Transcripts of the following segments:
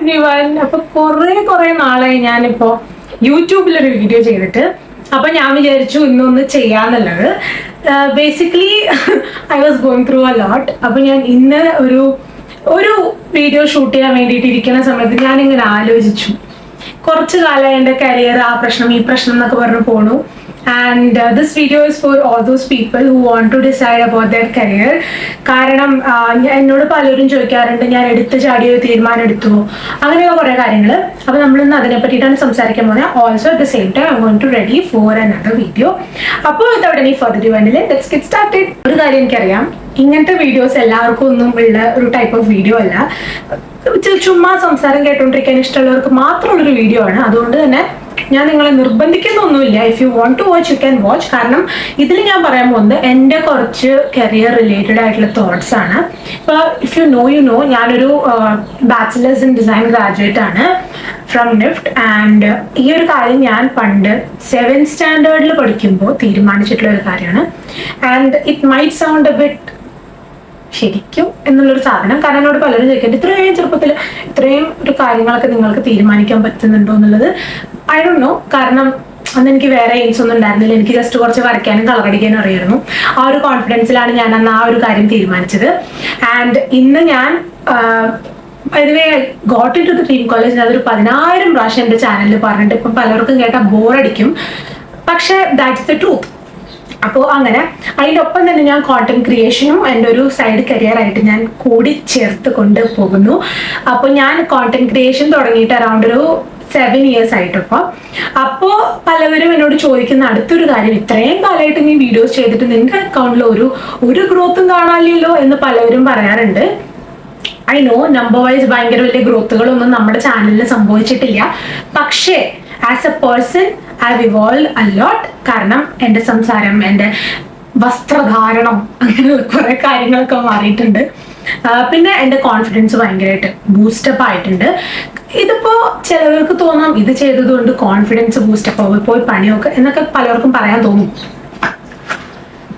Everyone. അപ്പൊ കുറെ നാളായി ഞാനിപ്പോ യൂട്യൂബിലൊരു വീഡിയോ ചെയ്തിട്ട്. അപ്പൊ ഞാൻ വിചാരിച്ചു ഇന്നൊന്ന് ചെയ്യാന്നുള്ളത്. Basically I was going through a lot. അപ്പൊ ഞാൻ ഇന്ന് ഒരു വീഡിയോ ഷൂട്ട് ചെയ്യാൻ വേണ്ടിയിട്ട് ഇരിക്കുന്ന സമയത്ത് ഞാനിങ്ങനെ ആലോചിച്ചു, കുറച്ച് കാലമായി എൻ്റെ കരിയർ ആ പ്രശ്നം ഈ പ്രശ്നം എന്നൊക്കെ പറഞ്ഞു പോണു. And this video is for all those people who want to decide about their career. കാരണം എന്നോട് പലരും ചോദിക്കാറുണ്ട്, ഞാൻ എടുത്ത് ചാടിയ ഒരു തീരുമാനം എടുത്തു, അങ്ങനെയുള്ള കുറേ കാര്യങ്ങൾ. അപ്പോൾ നമ്മളിന്ന് അതിനെ പറ്റിയിട്ടാണ് സംസാരിക്കാൻ പോകുന്നത്. Also at the same time I want to ready for another video. അപ്പോൾ without any further delay let's get started. ഒരു കാര്യം എനിക്കറിയാം, ഇങ്ങനത്തെ വീഡിയോസ് എല്ലാവർക്കും ഒന്നും ഉള്ള ഒരു ടൈപ്പ് ഓഫ് വീഡിയോ അല്ല. ചുമ്മാ സംസാരം കേട്ടോണ്ടിരിക്കാൻ ഇഷ്ടമുള്ളവർക്ക് മാത്രമുള്ളൊരു വീഡിയോ ആണ്. അതുകൊണ്ട് തന്നെ ഞാൻ നിങ്ങളെ നിർബന്ധിക്കുന്നൊന്നുമില്ല. If you want to watch you can watch. കാരണം ഇതിൽ ഞാൻ പറയാൻ പോകുന്നത് എൻ്റെ കുറച്ച് കരിയർ റിലേറ്റഡ് ആയിട്ടുള്ള തോട്ട്സ് ആണ്. ഇപ്പോൾ ഇഫ് യു നോ ഞാനൊരു ബാച്ചിലേഴ്സ് ഇൻ ഡിസൈൻ ഗ്രാജുവേറ്റ് ആണ് ഫ്രം നിഫ്റ്റ്. ആൻഡ് ഈ ഒരു കാര്യം ഞാൻ പണ്ട് 7th സ്റ്റാൻഡേർഡിൽ പഠിക്കുമ്പോൾ തീരുമാനിച്ചിട്ടുള്ള ഒരു കാര്യമാണ്. And it might sound A bit ശരിക്കും എന്നുള്ളൊരു സാധനം. കാരണം എന്നോട് പലരും ചോദിക്കുന്നത്, ഇത്രയും ചെറുപ്പത്തിൽ ഇത്രയും ഒരു കാര്യങ്ങളൊക്കെ നിങ്ങൾക്ക് തീരുമാനിക്കാൻ പറ്റുന്നുണ്ടോ എന്നുള്ളത്. I don't no. കാരണം അന്ന് എനിക്ക് വേറെ എയിംസ് ഒന്നും ഉണ്ടായിരുന്നില്ല. എനിക്ക് ജസ്റ്റ് കുറച്ച് വരയ്ക്കാനും കളറടിക്കാനും അറിയായിരുന്നു. ആ ഒരു കോൺഫിഡൻസിലാണ് ഞാൻ അന്ന് ആ ഒരു കാര്യം തീരുമാനിച്ചത്. ആൻഡ് ഇന്ന് ഞാൻ പൊതുവേ got in to the dream college അതൊരു 10,000 പ്രാവശ്യം എൻ്റെ ചാനലിൽ പറഞ്ഞിട്ട് ഇപ്പം പലർക്കും കേട്ടാൽ ബോറടിക്കും. പക്ഷേ ദാറ്റ്സ് ദ ട്രൂത്ത്. അപ്പോൾ അങ്ങനെ അതിൻ്റെ ഒപ്പം തന്നെ ഞാൻ കോണ്ടന്റ് ക്രിയേഷനും എൻ്റെ ഒരു സൈഡ് കരിയർ ആയിട്ട് ഞാൻ കൂടി ചേർത്ത് കൊണ്ടുപോകുന്നു. അപ്പോൾ ഞാൻ കോണ്ടന്റ് ക്രിയേഷൻ തുടങ്ങിയിട്ട് അറൗണ്ട് ഒരു 7 years ആയിട്ടിപ്പോൾ. അപ്പോൾ പലവരും എന്നോട് ചോദിക്കുന്ന അടുത്തൊരു കാര്യം, ഇത്രയും കാലമായിട്ട് നീ വീഡിയോസ് ചെയ്തിട്ട് നിന്റെ അക്കൗണ്ടിൽ ഒരു ഗ്രോത്തും കാണാനില്ലല്ലോ എന്ന് പലവരും പറയാറുണ്ട്. ഐ നോ, നമ്പർ വൈസ് ഭയങ്കര വലിയ ഗ്രോത്തുകളൊന്നും നമ്മുടെ ചാനലിൽ സംഭവിച്ചിട്ടില്ല. പക്ഷേ as a person I have evolve a lot. കാരണം എൻ്റെ സംസാരം, എൻ്റെ വസ്ത്രധാരണം, അങ്ങനെയുള്ള കുറേ കാര്യങ്ങളൊക്കെ മാറിയിട്ടുണ്ട്. പിന്നെ എൻ്റെ കോൺഫിഡൻസ് ഭയങ്കരമായിട്ട് ബൂസ്റ്റപ്പ് ആയിട്ടുണ്ട്. ഇതിപ്പോ ചിലവർക്ക് തോന്നാം ഇത് ചെയ്തതുകൊണ്ട് കോൺഫിഡൻസ് ബൂസ്റ്റപ്പ് ആവും, പോയി പണിയൊക്കെ എന്നൊക്കെ പലർക്കും പറയാൻ തോന്നും.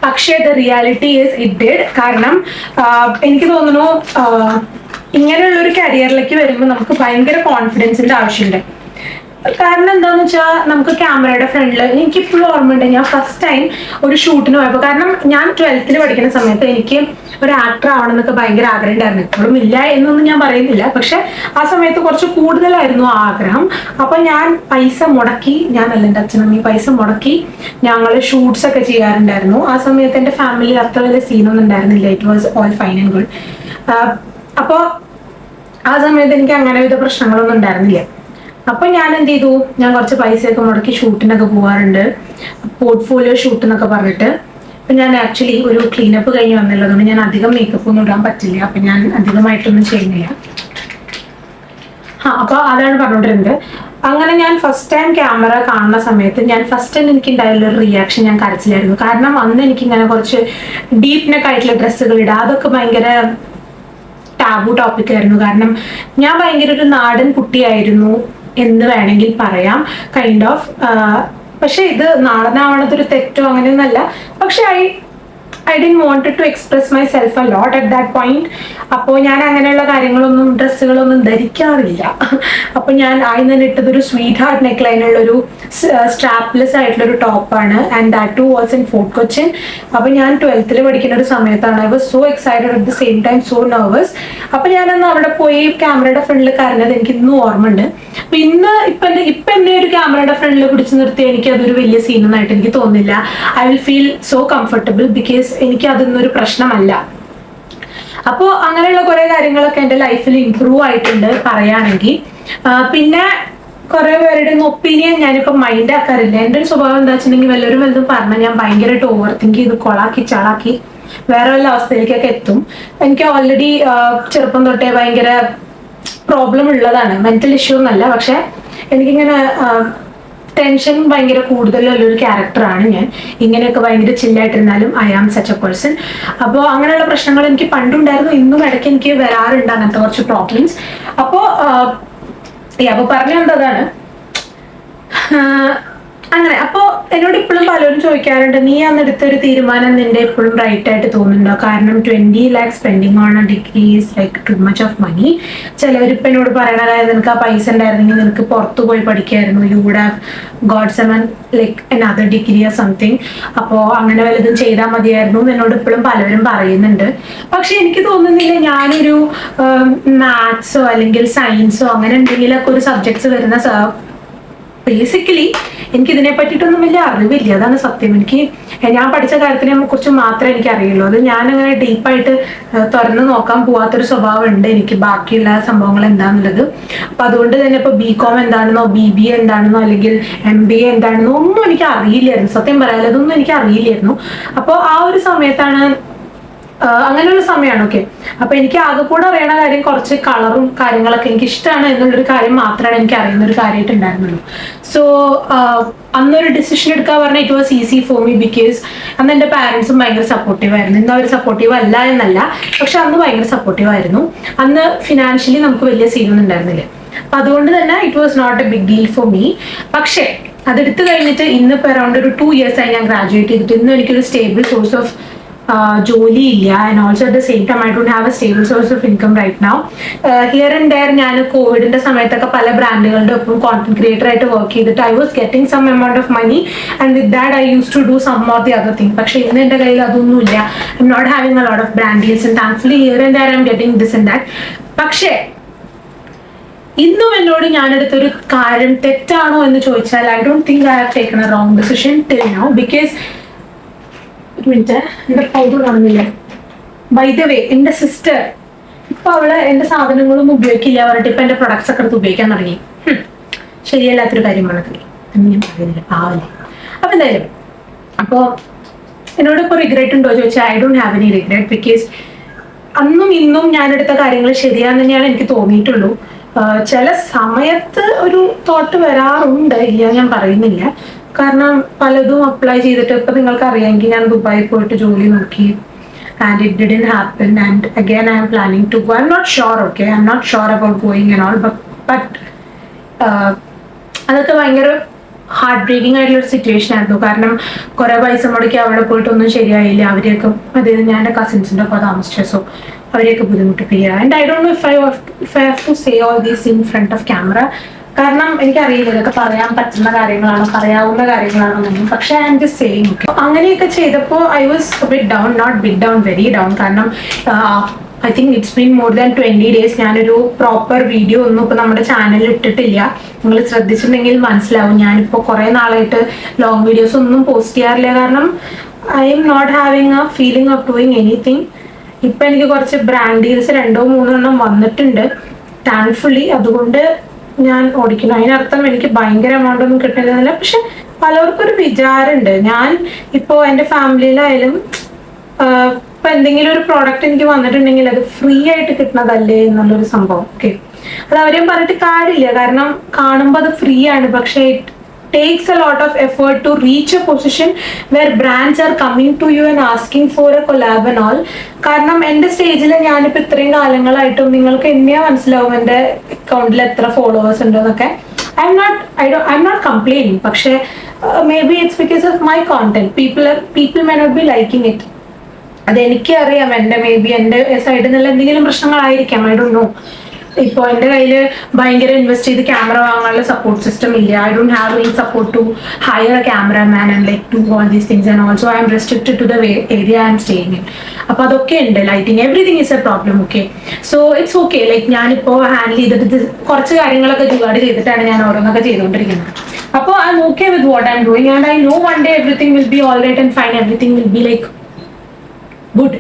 പക്ഷേ the reality is it did. കാരണം എനിക്ക് തോന്നുന്നു ഇങ്ങനെയുള്ളൊരു കരിയറിലേക്ക് വരുമ്പോൾ നമുക്ക് ഭയങ്കര കോൺഫിഡൻസിന്റെ ആവശ്യമുണ്ട്. കാരണം എന്താണെന്ന് വെച്ചാൽ നമുക്ക് ക്യാമറയുടെ ഫ്രണ്ടിൽ, എനിക്കിപ്പോഴും ഓർമ്മയുണ്ട്, ഞാൻ ഫസ്റ്റ് ടൈം ഒരു ഷൂട്ടിന് പോയപ്പോൾ, കാരണം ഞാൻ 12th പഠിക്കുന്ന സമയത്ത് എനിക്ക് ഒരു ആക്ടർ ആവണം എന്നൊക്കെ ഭയങ്കര ആഗ്രഹം ഉണ്ടായിരുന്നു. ഇപ്പോഴും ഇല്ല എന്നൊന്നും ഞാൻ പറയുന്നില്ല, പക്ഷെ ആ സമയത്ത് കുറച്ച് കൂടുതലായിരുന്നു ആഗ്രഹം. അപ്പം ഞാൻ പൈസ മുടക്കി, ഞാനല്ല എൻ്റെ അച്ഛനമ്മ പൈസ മുടക്കി ഞങ്ങൾ ഷൂട്ട്സ് ഒക്കെ ചെയ്യാറുണ്ടായിരുന്നു. ആ സമയത്ത് എൻ്റെ ഫാമിലിയിൽ അത്ര വലിയ സീനൊന്നും ഉണ്ടായിരുന്നില്ല. It was all fine and good. അപ്പോൾ ആ സമയത്ത് എനിക്ക് അങ്ങനെ വിധ പ്രശ്നങ്ങളൊന്നും ഉണ്ടായിരുന്നില്ല. അപ്പൊ ഞാൻ എന്ത് ചെയ്തു, ഞാൻ കുറച്ച് പൈസയൊക്കെ മുടക്കി ഷൂട്ടിനൊക്കെ പോകാറുണ്ട്, പോർട്ട്ഫോളിയോ ഷൂട്ട് എന്നൊക്കെ പറഞ്ഞിട്ട്. അപ്പൊ ഞാൻ ആക്ച്വലി ഒരു ക്ലീനപ്പ് കഴിഞ്ഞ് വന്നല്ലോ, അതുകൊണ്ട് ഞാൻ അധികം മേക്കപ്പ് ഒന്നും ഇടാൻ പറ്റില്ല. അപ്പൊ ഞാൻ അധികമായിട്ടൊന്നും ചെയ്യുന്നില്ല. അപ്പൊ അതാണ് പറഞ്ഞോണ്ടിരുന്നത്. അങ്ങനെ ഞാൻ ഫസ്റ്റ് ടൈം ക്യാമറ കാണുന്ന സമയത്ത് ഫസ്റ്റ് ടൈം എനിക്ക് ഉണ്ടായുള്ള ഒരു റിയാക്ഷൻ ഞാൻ കരച്ചിലായിരുന്നു. കാരണം അന്ന് എനിക്ക് ഇങ്ങനെ കുറച്ച് ഡീപ്പ് നെക്ക് ആയിട്ടുള്ള ഡ്രസ്സുകൾ ഇടാം, അതൊക്കെ ഭയങ്കര ടാബു ടോപ്പിക് ആയിരുന്നു. കാരണം ഞാൻ ഭയങ്കര ഒരു നാടൻ കുട്ടിയായിരുന്നു എന്ന് വേണമെങ്കിൽ പറയാം, കൈൻഡ് ഓഫ്. പക്ഷെ ഇത് നാടനാവണതൊരു തെറ്റോ അങ്ങനെയൊന്നല്ല. പക്ഷെ I didn't want to express myself a lot at that point. അപ്പോൾ ഞാൻ അങ്ങനെയുള്ള കാര്യങ്ങളൊന്നും ഡ്രസ്സുകളൊന്നും ധരിക്കാറില്ല. അപ്പോൾ ഞാൻ ആദ്യം തന്നെ ഇട്ടതൊരു സ്വീറ്റ് ഹാർട്ട് നെക്ക് ലൈനുള്ളൊരു സ്ട്രാപ്ലെസ് ആയിട്ടുള്ളൊരു ടോപ്പാണ്. And that too was in Fort Cochin. അപ്പോൾ ഞാൻ 12th പഠിക്കുന്ന ഒരു സമയത്താണ്. I was so excited at the same time so nervous. അപ്പോൾ ഞാനന്ന് അവിടെ പോയി ക്യാമറയുടെ ഫ്രണ്ടിൽ കരഞ്ഞത് എനിക്ക് ഇന്നും ഓർമ്മയുണ്ട്. അപ്പൊ ഇപ്പൊ എന്നെ ഒരു ക്യാമറയുടെ ഫ്രണ്ടിൽ പിടിച്ചു നിർത്തി എനിക്ക് അതൊരു വലിയ സീനൊന്നായിട്ട് എനിക്ക് തോന്നില്ല. I will feel so comfortable because എനിക്ക് അതൊന്നും ഒരു പ്രശ്നമല്ല. അപ്പോൾ അങ്ങനെയുള്ള കുറെ കാര്യങ്ങളൊക്കെ എൻ്റെ ലൈഫിൽ ഇംപ്രൂവ് ആയിട്ടുണ്ട് പറയുകയാണെങ്കിൽ. പിന്നെ കുറെ പേരുടെ ഒപ്പീനിയൻ ഞാനിപ്പോൾ മൈൻഡ് ആക്കാറില്ല. എൻ്റെ ഒരു സ്വഭാവം എന്താ വെച്ചിട്ടുണ്ടെങ്കിൽ വല്ലതും പറഞ്ഞാൽ ഞാൻ ഭയങ്കരമായിട്ട് ഓവർ തിങ്ക് ചെയ്ത് കൊളാക്കി ചളാക്കി വേറെ വല്ല അവസ്ഥയിലേക്കൊക്കെ എത്തും. എനിക്ക് ഓൾറെഡി ചെറുപ്പം തൊട്ടേ ഭയങ്കര പ്രോബ്ലം ഉള്ളതാണ്, മെന്റൽ ഇഷ്യൂ എന്നല്ല, പക്ഷെ എനിക്കിങ്ങനെ ടെൻഷൻ ഭയങ്കര കൂടുതലുള്ളൊരു ക്യാരക്ടറാണ് ഞാൻ. ഇങ്ങനെയൊക്കെ ഭയങ്കര ചില്ലായിട്ടിരുന്നാലും I am such a person. അപ്പോൾ അങ്ങനെയുള്ള പ്രശ്നങ്ങൾ എനിക്ക് പണ്ടുണ്ടായിരുന്നു, ഇന്നും ഇടയ്ക്ക് എനിക്ക് വരാറുണ്ട് അങ്ങനത്തെ കുറച്ച് പ്രോബ്ലംസ്. അപ്പോൾ പറഞ്ഞു വന്നതാണ്, അങ്ങനെ അപ്പോ എന്നോട് ഇപ്പോഴും പലരും ചോദിക്കാറുണ്ട്, നീ അന്ന് എടുത്തൊരു തീരുമാനം നിന്റെ എപ്പോഴും റൈറ്റ് ആയിട്ട് തോന്നുന്നുണ്ടോ? കാരണം 20 lakhs spending on a degree is like too much of money. ചിലവരിപ്പോ എന്നോട് പറയണ കാര്യം, നിനക്ക് ആ പൈസ ഉണ്ടായിരുന്നെങ്കിൽ നിനക്ക് പുറത്തു പോയി പഠിക്കായിരുന്നു, you would have got seven like another degree or something. അപ്പോൾ അങ്ങനെ വല്ലതും ചെയ്താൽ മതിയായിരുന്നു എന്നോട് ഇപ്പോഴും പലരും പറയുന്നുണ്ട്. പക്ഷെ എനിക്ക് തോന്നുന്നില്ല ഞാനൊരു മാത്സോ അല്ലെങ്കിൽ സയൻസോ അങ്ങനെ എന്തെങ്കിലുമൊക്കെ ഒരു സബ്ജക്ട്സ് വരുന്ന ബേസിക്കലി എനിക്ക് ഇതിനെ പറ്റിയിട്ടൊന്നും വലിയ അറിവില്ല, അതാണ് സത്യം. എനിക്ക് ഞാൻ പഠിച്ച കാര്യത്തിനെ കുറിച്ച് മാത്രമേ എനിക്ക് അറിയുള്ളൂ. അത് ഞാൻ അങ്ങനെ ഡീപ്പായിട്ട് തുറന്നു നോക്കാൻ പോവാത്തൊരു സ്വഭാവം ഉണ്ട് എനിക്ക്, ബാക്കിയുള്ള സംഭവങ്ങൾ എന്താണെന്നുള്ളത്. അപ്പൊ അതുകൊണ്ട് തന്നെ ഇപ്പൊ BCom എന്താണെന്നോ BBA എന്താണെന്നോ അല്ലെങ്കിൽ MBA എന്താണെന്നോ ഒന്നും എനിക്ക് അറിയില്ലായിരുന്നു. സത്യം പറയാലോ, അതൊന്നും എനിക്ക് അറിയില്ലായിരുന്നു. അപ്പോൾ ആ ഒരു സമയത്താണ്, അങ്ങനെയുള്ള സമയമാണ്. ഓക്കെ, അപ്പൊ എനിക്ക് ആകെ കൂടെ അറിയണ കാര്യം കുറച്ച് കളറും കാര്യങ്ങളൊക്കെ എനിക്ക് ഇഷ്ടമാണ് എന്നുള്ളൊരു കാര്യം മാത്രമാണ് എനിക്ക് അറിയുന്ന ഒരു കാര്യമായിട്ടുണ്ടായിരുന്നുള്ളൂ. സോ അന്നൊരു ഡിസിഷൻ എടുക്കാൻ പറഞ്ഞാൽ it was easy for me, because അന്ന് എൻ്റെ പാരൻസും ഭയങ്കര സപ്പോർട്ടീവ് ആയിരുന്നു. ഇന്ന് അവർ സപ്പോർട്ടീവ് അല്ല എന്നല്ല, പക്ഷെ അന്ന് ഭയങ്കര സപ്പോർട്ടീവ് ആയിരുന്നു. അന്ന് ഫിനാൻഷ്യലി നമുക്ക് വലിയ സീനൊന്നും ഉണ്ടായിരുന്നില്ല. അപ്പൊ അതുകൊണ്ട് തന്നെ it was not a big deal for me. പക്ഷേ അതെടുത്ത് കഴിഞ്ഞിട്ട് ഇന്നിപ്പോൾ അറൗണ്ട് ഒരു 2 years ആയി ഞാൻ ഗ്രാജുവേറ്റ് ചെയ്തിട്ട് ഇന്നും എനിക്കൊരു സ്റ്റേബിൾ സോഴ്സ് ഓഫ് ജോലി ഇല്ല. And also at the same time I don't have a stable source of income right now. Here and there ഞാൻ കോവിഡിന്റെ സമയത്തൊക്കെ പല ബ്രാൻഡുകളുടെ ഒപ്പം കോണ്ടന്റ് ക്രിയേറ്റർ ആയിട്ട് വർക്ക് ചെയ്തിട്ട് I was getting some amount of money and with that I use to do some or the other thing. പക്ഷേ ഇന്ന് എൻ്റെ കയ്യിൽ അതൊന്നുമില്ല. I M not having a lot of brand deals and thankfully here and there I am getting this and that. പക്ഷേ ഇന്നും എന്നോട് ഞാനെടുത്തൊരു കാര്യം തെറ്റാണോ എന്ന് ചോദിച്ചാൽ I don't think I have taken A wrong decision till now. Because ഒരു minute, എന്റെ powder കാണുന്നില്ല. ബൈ ദ വേ, എന്റെ സിസ്റ്റർ ഇപ്പൊ അവള് എന്റെ സാധനങ്ങളൊന്നും ഉപയോഗിക്കില്ല പറഞ്ഞിട്ട് ഇപ്പൊ എന്റെ പ്രൊഡക്ട്സ് ഒക്കെ എടുത്ത് ഉപയോഗിക്കാൻ തുടങ്ങി. ശരിയല്ലാത്തൊരു കാര്യമാണ് ഞാൻ പറയുന്നില്ല, പാവല്ലേ. അപ്പൊ എന്തായാലും അപ്പോ എന്നോട് ഇപ്പൊ റിഗ്രറ്റ് ഉണ്ടോ ചോദിച്ചാൽ I don't have any regret, because അന്നും ഇന്നും ഞാനെടുത്ത കാര്യങ്ങൾ ശരിയാന്ന് തന്നെയാണ് എനിക്ക് തോന്നിയിട്ടുള്ളൂ. ചില സമയത്ത് ഒരു തോട്ട് വരാറുണ്ട്, ഇല്ല ഞാൻ പറയുന്നില്ല. കാരണം പലതും അപ്ലൈ ചെയ്തിട്ട് ഇപ്പൊ നിങ്ങൾക്ക് അറിയാമെങ്കിൽ ഞാൻ ദുബായിൽ പോയിട്ട് ജോലി നോക്കി and it didn't happen, and again I am planning to go. I'm not sure, okay, I'm not sure about going and all, but അതൊക്കെ ഭയങ്കര ഹാർട്ട് ബ്രേക്കിംഗ് ആയിട്ടുള്ള ഒരു സിറ്റുവേഷൻ ആയിരുന്നു. കാരണം കുറെ പൈസ മുടക്കി അവിടെ പോയിട്ടൊന്നും ശരിയായില്ല. അവരെയൊക്കെ, അതായത് ഞാൻ എൻ്റെ കസിൻസിൻ്റെ ഒപ്പം താമസിച്ച, സോ അവരെയൊക്കെ ബുദ്ധിമുട്ടിപ്പിക്കുക. And I don't know if I have to say all these in front of camera. കാരണം എനിക്കറിയില്ല ഇതൊക്കെ പറയാൻ പറ്റുന്ന കാര്യങ്ങളാണോ പറയാവുന്ന കാര്യങ്ങളാണോ എന്നൊന്നും. പക്ഷെ I am just saying. Okay, അങ്ങനെയൊക്കെ ചെയ്തപ്പോൾ I was bit down, not bit down, very down. കാരണം I think it's been more than 20 days ഞാനൊരു പ്രോപ്പർ വീഡിയോ ഒന്നും ഇപ്പൊ നമ്മുടെ ചാനലിൽ ഇട്ടിട്ടില്ല. നിങ്ങൾ ശ്രദ്ധിച്ചിട്ടുണ്ടെങ്കിൽ മനസ്സിലാവും. ഞാനിപ്പോൾ കുറെ നാളായിട്ട് ലോങ് വീഡിയോസ് ഒന്നും പോസ്റ്റ് ചെയ്യാറില്ല. കാരണം I M not having a feeling of doing anything. ഇപ്പൊ എനിക്ക് കുറച്ച് ബ്രാൻഡ് ഡീൽസ് 2-3 വന്നിട്ടുണ്ട് താങ്ക്ഫുള്ളി. അതുകൊണ്ട് ഞാൻ ഓടിക്കുന്നു. അതിനർത്ഥം എനിക്ക് ഭയങ്കര എമൗണ്ട് ഒന്നും കിട്ടുന്നില്ല. പക്ഷെ പലർക്കും ഒരു വിചാരമുണ്ട്, ഞാൻ ഇപ്പോ എൻ്റെ ഫാമിലിയിലായാലും ഇപ്പൊ എന്തെങ്കിലും ഒരു പ്രോഡക്റ്റ് എനിക്ക് വന്നിട്ടുണ്ടെങ്കിൽ അത് ഫ്രീ ആയിട്ട് കിട്ടുന്നതല്ലേ എന്നുള്ളൊരു സംഭവം. ഓക്കെ, അത് അവരെയും പറഞ്ഞിട്ട് കാര്യമില്ല. കാരണം കാണുമ്പോൾ അത് ഫ്രീ ആണ്, പക്ഷെ it takes a lot of effort to reach a position where brands are coming to you and asking for a collab and all. കാരണം എൻ്റെ സ്റ്റേജിൽ ഞാനിപ്പോൾ ഇത്രയും കാലങ്ങളായിട്ടും നിങ്ങൾക്ക് എന്നെയാ മനസ്സിലാവും എൻ്റെ അക്കൗണ്ടിൽ എത്ര ഫോളോവേഴ്സ് ഉണ്ടെന്നൊക്കെ. I M not complaining. പക്ഷേ may be it's because of my content. People may not be liking it. അതെനിക്കറിയാം. എൻ്റെ മേ ബി എൻ്റെ സൈഡിൽ നിന്നുള്ള എന്തെങ്കിലും പ്രശ്നങ്ങളായിരിക്കാം, ഐ ഡോണ്ട് നോ. ഇപ്പോൾ എൻ്റെ കയ്യിൽ ഭയങ്കര ഇൻവെസ്റ്റ് ചെയ്ത് ക്യാമറ വാങ്ങാനുള്ള സപ്പോർട്ട് സിസ്റ്റം ഇല്ല. I don't have any support to hire a cameraman and like to all these things. And also I'm restricted to the area I'm staying in. അപ്പോൾ അതൊക്കെ ഉണ്ട്. Lighting, everything is a problem. Okay, so it's okay. Like ഞാനിപ്പോൾ handle ചെയ്തിട്ട് കുറച്ച് കാര്യങ്ങളൊക്കെ ജുഗാഡ് ചെയ്തിട്ടാണ് ഞാൻ ഓരോന്നൊക്കെ ചെയ്തുകൊണ്ടിരിക്കുന്നത്. അപ്പോൾ I'm okay with what I'm doing and I know one day everything will be all right and fine. Everything will be like good.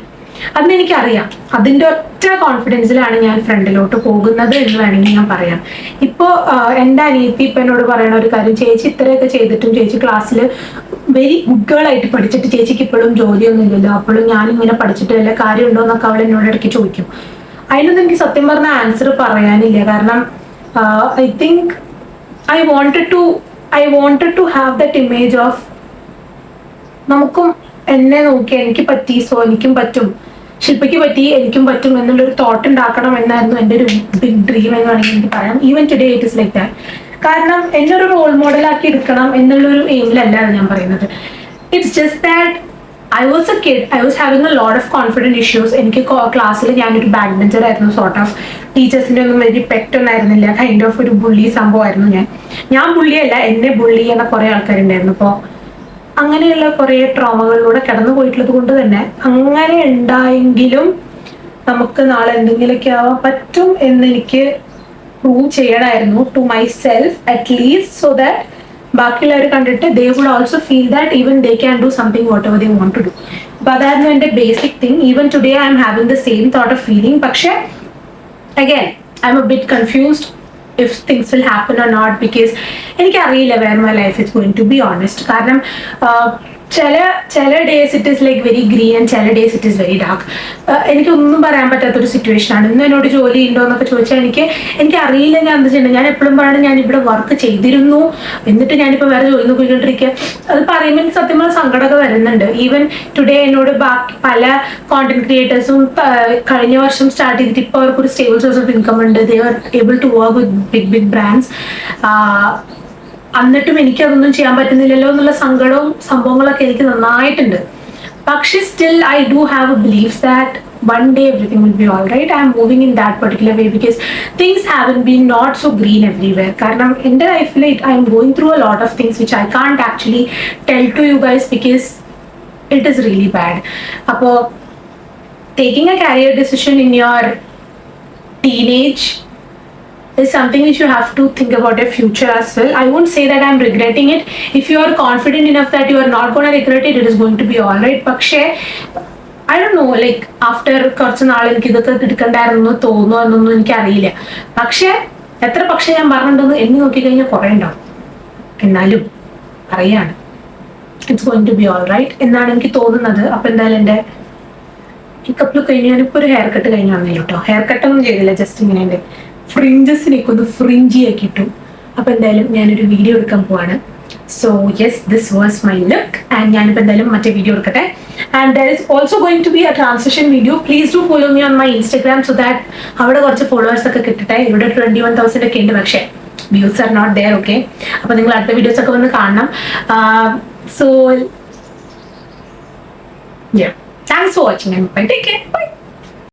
അതെനിക്കറിയാം. അതിൻ്റെ ഒറ്റ കോൺഫിഡൻസിലാണ് ഞാൻ ഫ്രണ്ടിലോട്ട് പോകുന്നത് എന്ന് വേണമെങ്കിൽ ഞാൻ പറയാം. ഇപ്പോൾ എൻ്റെ അനിയത്തി ഇപ്പം എന്നോട് പറയണ ഒരു കാര്യം, ചേച്ചി ഇത്രയൊക്കെ ചെയ്തിട്ടും ചേച്ചി ക്ലാസ്സിൽ വെരി ഗുഡ് ഗേൾ ആയിട്ട് പഠിച്ചിട്ട് ചേച്ചിക്ക് ഇപ്പോഴും ജോലിയൊന്നും ഇല്ലല്ലോ, അപ്പോഴും ഞാനിങ്ങനെ പഠിച്ചിട്ട് വല്ല കാര്യമുണ്ടോ എന്നൊക്കെ അവൾ എന്നോട് ഇടയ്ക്ക് ചോദിക്കും. അതിനൊന്നും എനിക്ക് സത്യം പറഞ്ഞ ആൻസർ പറയാനില്ല. കാരണം I think I wanted to have that image of നമുക്കും എന്നെ നോക്കി എനിക്ക് പറ്റി, സോ എനിക്കും പറ്റും, ശില്പയ്ക്ക് പറ്റി എനിക്കും പറ്റും എന്നുള്ളൊരു തോട്ട് ഉണ്ടാക്കണം എന്നായിരുന്നു എൻ്റെ ഒരു ബിഗ് ഡ്രീം എന്ന് വേണമെങ്കിൽ എനിക്ക് പറയാം. Even today it is like that. കാരണം എന്നെ ഒരു റോൾ മോഡലാക്കി എടുക്കണം എന്നുള്ളൊരു എയിമിലല്ല ഞാൻ പറയുന്നത്. It's just that I was A kid, I was having A lot of confident issues. എനിക്ക് ക്ലാസ്സിൽ ഞാനൊരു ബാക്ക് ബെഞ്ചർ ആയിരുന്നു, സോർട്ട് ഓഫ് ടീച്ചേഴ്സിൻ്റെ ഒന്നും വലിയ പെറ്റൊന്നും ആയിരുന്നില്ല, കൈൻഡ് ഓഫ് ഒരു ബുള്ളി സംഭവമായിരുന്നു ഞാൻ ബുള്ളിയല്ല, എന്നെ ബുള്ളി ചെയ്യുന്ന കുറേ ആൾക്കാരുണ്ടായിരുന്നു. അപ്പോൾ അങ്ങനെയുള്ള കുറേ ട്രോമകളിലൂടെ കടന്നു പോയിട്ടുള്ളത് കൊണ്ട് തന്നെ അങ്ങനെ ഉണ്ടായെങ്കിലും നമുക്ക് നാളെ എന്തെങ്കിലുമൊക്കെ ആവാൻ പറ്റും എന്നെനിക്ക് പ്രൂവ് ചെയ്യണമായിരുന്നു to myself at least, so that ബാക്കിയുള്ളവർ കണ്ടിട്ട് they would also feel that even they can do something whatever they want to do. അപ്പൊ അതായിരുന്നു എൻ്റെ basic thing. Even today I am having the same thought of feeling. പക്ഷെ again I am a bit confused if things will happen or not, because എനിക്കറിയില്ല where my life is going to be honest. കാരണം ചില days it is like very green and ചില days it is very dark. എനിക്കൊന്നും പറയാൻ പറ്റാത്തൊരു സിറ്റുവേഷനാണ്. ഇന്ന് എന്നോട് ജോലി ഉണ്ടോ എന്നൊക്കെ ചോദിച്ചാൽ എനിക്ക് അറിയില്ല ഞാൻ എന്താ ചെയ്യണം. ഞാൻ എപ്പോഴും പറയണം ഞാൻ ഇവിടെ വർക്ക് ചെയ്തിരുന്നു എന്നിട്ട് ഞാനിപ്പോൾ വേറെ ജോലി നോക്കിക്കൊണ്ടിരിക്കുക. അത് പറയുമ്പോൾ എനിക്ക് സത്യം പറഞ്ഞാൽ സങ്കടമൊക്കെ വരുന്നുണ്ട്. ഈവൻ ടുഡേ എന്നോട് ബാക്കി പല കോണ്ടന്റ് ക്രിയേറ്റേഴ്സും കഴിഞ്ഞ വർഷം സ്റ്റാർട്ട് ചെയ്തിട്ട് ഇപ്പോൾ അവർക്കൊരു സ്റ്റേബിൾ സോഴ്സ് ഓഫ് ഇൻകം ഉണ്ട്. They are able to work with big brands. എന്നിട്ടും എനിക്കതൊന്നും ചെയ്യാൻ പറ്റുന്നില്ലല്ലോ എന്നുള്ള സങ്കടവും സംഭവങ്ങളൊക്കെ എനിക്ക് നന്നായിട്ടുണ്ട്. പക്ഷെ still I do have a belief that one day everything will be all right. I am moving in that particular way because things haven't been not so green everywhere. കാരണം എൻ്റെ ലൈഫിൽ I am going through a lot of things which I can't actually tell to you guys because it is really bad. അപ്പോൾ taking a career decision in your teenage is something which you have to think about your future as well. I won't say that I'm regretting it. If you are confident enough that you are not going to regret it, it is going to be all right. പക്ഷേ I don't know, like after കുറച്ച് നാൾ എനിക്ക് ഇതൊക്കെ എടുക്കണ്ടായിരുന്നു തോന്നുന്നു എന്നൊന്നും എനിക്കറിയില്ല. പക്ഷേ എത്ര പക്ഷേ ഞാൻ പറഞ്ഞിട്ടുണ്ടെന്ന് എണ്ണി നോക്കിക്കഴിഞ്ഞാൽ കുറേ ഉണ്ടാവും. എന്നാലും അറിയാണ് it's going to be all right എന്നാണ് എനിക്ക് തോന്നുന്നത്. അപ്പം എന്തായാലും എൻ്റെ മേക്കപ്പ് കഴിഞ്ഞ് ഞാനിപ്പോൾ ഒരു ഹെയർ കട്ട് കഴിഞ്ഞ് വന്നില്ല കേട്ടോ. ഹെയർ കട്ടൊന്നും ചെയ്തില്ല, ജസ്റ്റ് ഇങ്ങനെ എൻ്റെ ഫ്രിഞ്ചസിനൊക്കെ ഒന്ന് ഫ്രിഞ്ചി ആക്കി ഇട്ടു. അപ്പം എന്തായാലും ഞാനൊരു വീഡിയോ എടുക്കാൻ പോവാണ്. So yes, this was my look and ഞാനിപ്പോൾ എന്തായാലും മറ്റേ വീഡിയോ എടുക്കട്ടെ. And there is also going to be a transition video. Please do follow me on my Instagram so that അവിടെ കുറച്ച് ഫോളോവേഴ്സ് ഒക്കെ കിട്ടട്ടെ. ഇവിടെ 21,000 ഒക്കെ ഉണ്ട്, പക്ഷേ views are not there. Okay, അപ്പോൾ നിങ്ങൾ അടുത്ത വീഡിയോസ് ഒക്കെ വന്ന് കാണണം. So thanks for watching. Take care. Bye.